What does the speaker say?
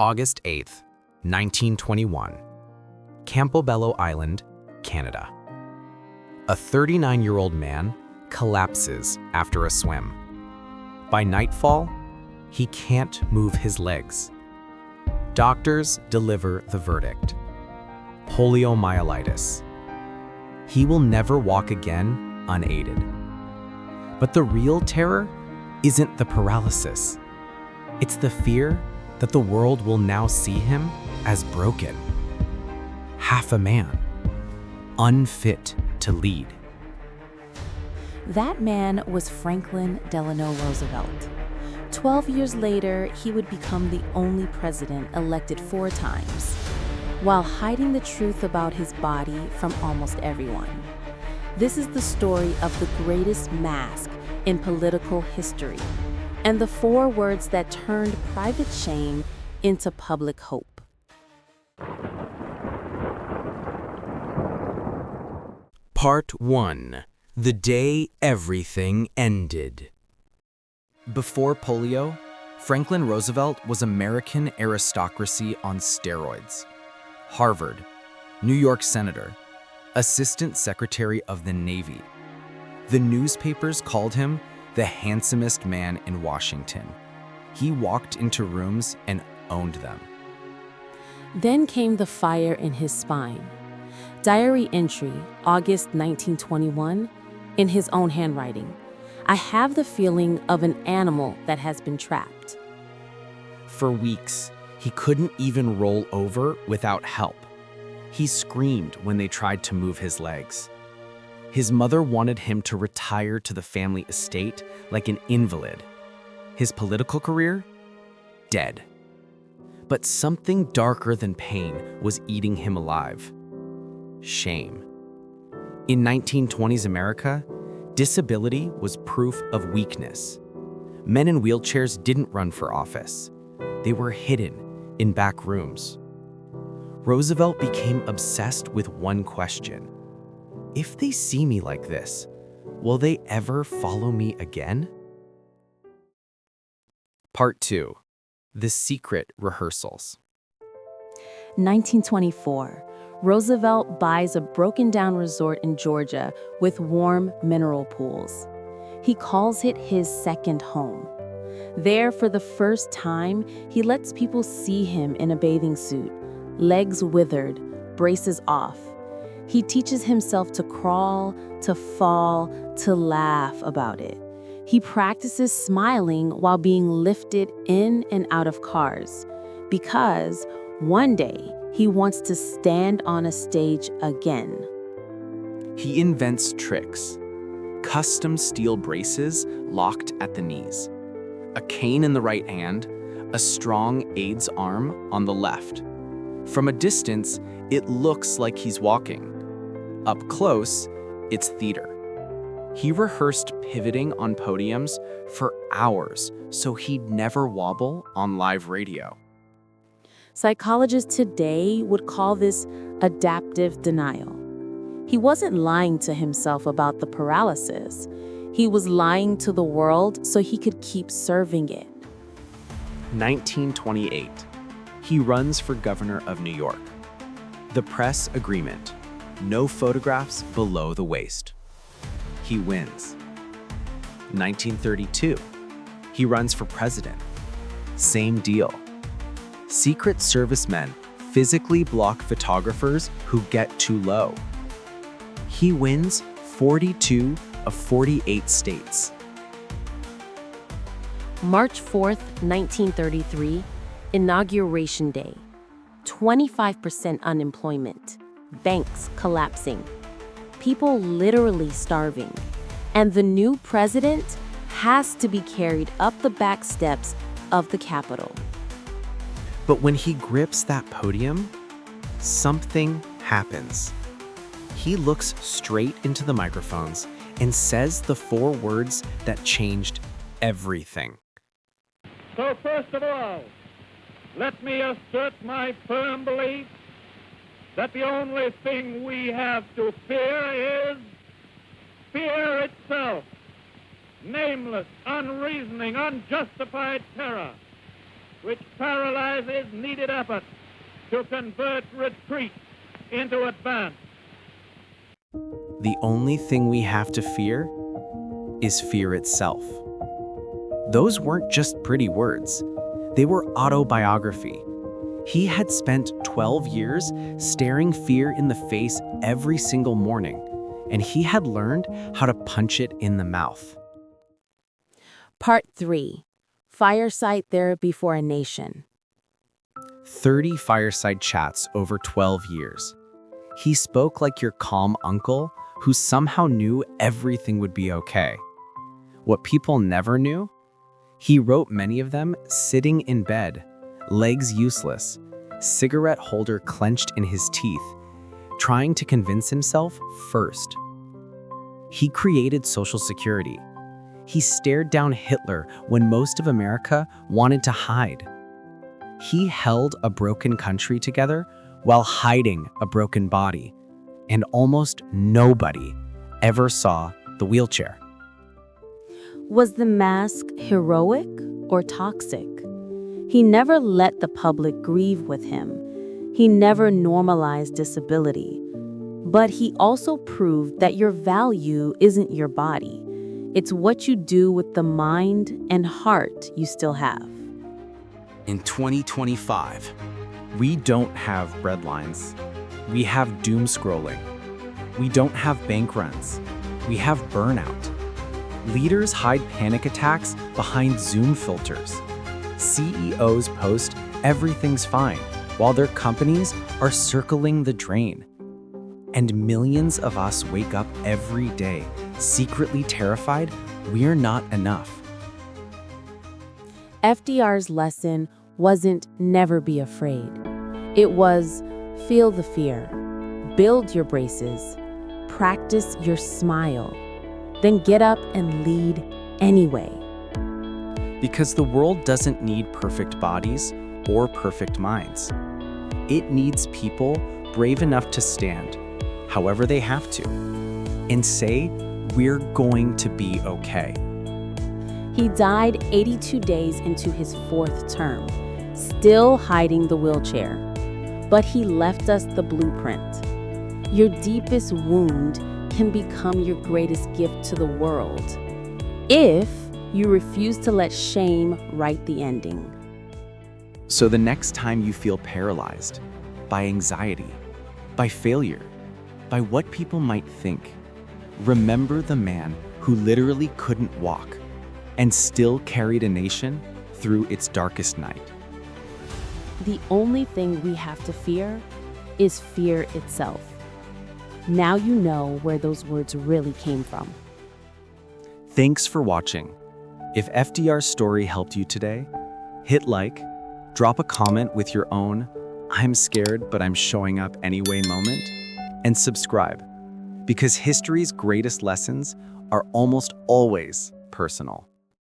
August 8th, 1921. Campobello Island, Canada. A 39-year-old man collapses after a swim. By nightfall, he can't move his legs. Doctors deliver the verdict: poliomyelitis. He will never walk again unaided. But the real terror isn't the paralysis. It's the fear that the world will now see him as broken. Half a man, unfit to lead. That man was Franklin Delano Roosevelt. 12 years later, he would become the only president elected 4 times, while hiding the truth about his body from almost everyone. This is the story of the greatest mask in political history, and the 4 words that turned private shame into public hope. Part 1. The day everything ended. Before polio, Franklin Roosevelt was American aristocracy on steroids. Harvard, New York Senator, Assistant Secretary of the Navy. The newspapers called him the handsomest man in Washington. He walked into rooms and owned them. Then came the fire in his spine. Diary entry, August 1921, in his own handwriting. I have the feeling of an animal that has been trapped. For weeks, he couldn't even roll over without help. He screamed when they tried to move his legs. His mother wanted him to retire to the family estate like an invalid. His political career? Dead. But something darker than pain was eating him alive. Shame. In 1920s America, disability was proof of weakness. Men in wheelchairs didn't run for office. They were hidden in back rooms. Roosevelt became obsessed with one question: if they see me like this, will they ever follow me again? Part 2. The secret rehearsals. 1924. Roosevelt buys a broken-down resort in Georgia with warm mineral pools. He calls it his second home. There, for the first time, he lets people see him in a bathing suit, legs withered, braces off. He teaches himself to crawl, to fall, to laugh about it. He practices smiling while being lifted in and out of cars, because one day, he wants to stand on a stage again. He invents tricks: custom steel braces locked at the knees, a cane in the right hand, a strong aide's arm on the left. From a distance, it looks like he's walking. Up close, it's theater. He rehearsed pivoting on podiums for hours so he'd never wobble on live radio. Psychologists today would call this adaptive denial. He wasn't lying to himself about the paralysis. He was lying to the world so he could keep serving it. 1928. He runs for governor of New York. The press agreement: no photographs below the waist. He wins. 1932. He runs for president. Same deal. Secret Servicemen physically block photographers who get too low. He wins 42 of 48 states. March 4th, 1933, Inauguration Day. 25% unemployment, banks collapsing, people literally starving, and the new president has to be carried up the back steps of the Capitol. But when he grips that podium, something happens. He looks straight into the microphones and says the 4 words that changed everything. So first of all, let me assert my firm belief that the only thing we have to fear is fear itself. Nameless, unreasoning, unjustified terror. which paralyzes needed effort to convert retreat into advance. The only thing we have to fear is fear itself. Those weren't just pretty words. They were autobiography. He had spent 12 years staring fear in the face every single morning, and he had learned how to punch it in the mouth. Part 3. Fireside Therapy for a Nation. 30 fireside chats over 12 years. He spoke like your calm uncle who somehow knew everything would be okay. What people never knew? He wrote many of them sitting in bed, legs useless, cigarette holder clenched in his teeth, trying to convince himself first. He created Social Security. He stared down Hitler when most of America wanted to hide. He held a broken country together while hiding a broken body, and almost nobody ever saw the wheelchair. Was the mask heroic or toxic? He never let the public grieve with him. He never normalized disability. But he also proved that your value isn't your body. It's what you do with the mind and heart you still have. In 2025, we don't have breadlines. We have doom scrolling. We don't have bank runs. We have burnout. Leaders hide panic attacks behind Zoom filters. CEOs post everything's fine while their companies are circling the drain. And millions of us wake up every day secretly terrified we're not enough. FDR's lesson wasn't never be afraid. It was feel the fear, build your braces, practice your smile, then get up and lead anyway. Because the world doesn't need perfect bodies or perfect minds. It needs people brave enough to stand, however they have to, and say, we're going to be okay. He died 82 days into his 4th term, still hiding the wheelchair. But he left us the blueprint. Your deepest wound can become your greatest gift to the world if you refuse to let shame write the ending. So the next time you feel paralyzed by anxiety, by failure, by what people might think, remember the man who literally couldn't walk and still carried a nation through its darkest night. The only thing we have to fear is fear itself. Now you know where those words really came from. Thanks for watching. If FDR's story helped you today, hit like, drop a comment with your own "I'm scared but I'm showing up anyway" moment, and subscribe, because history's greatest lessons are almost always personal.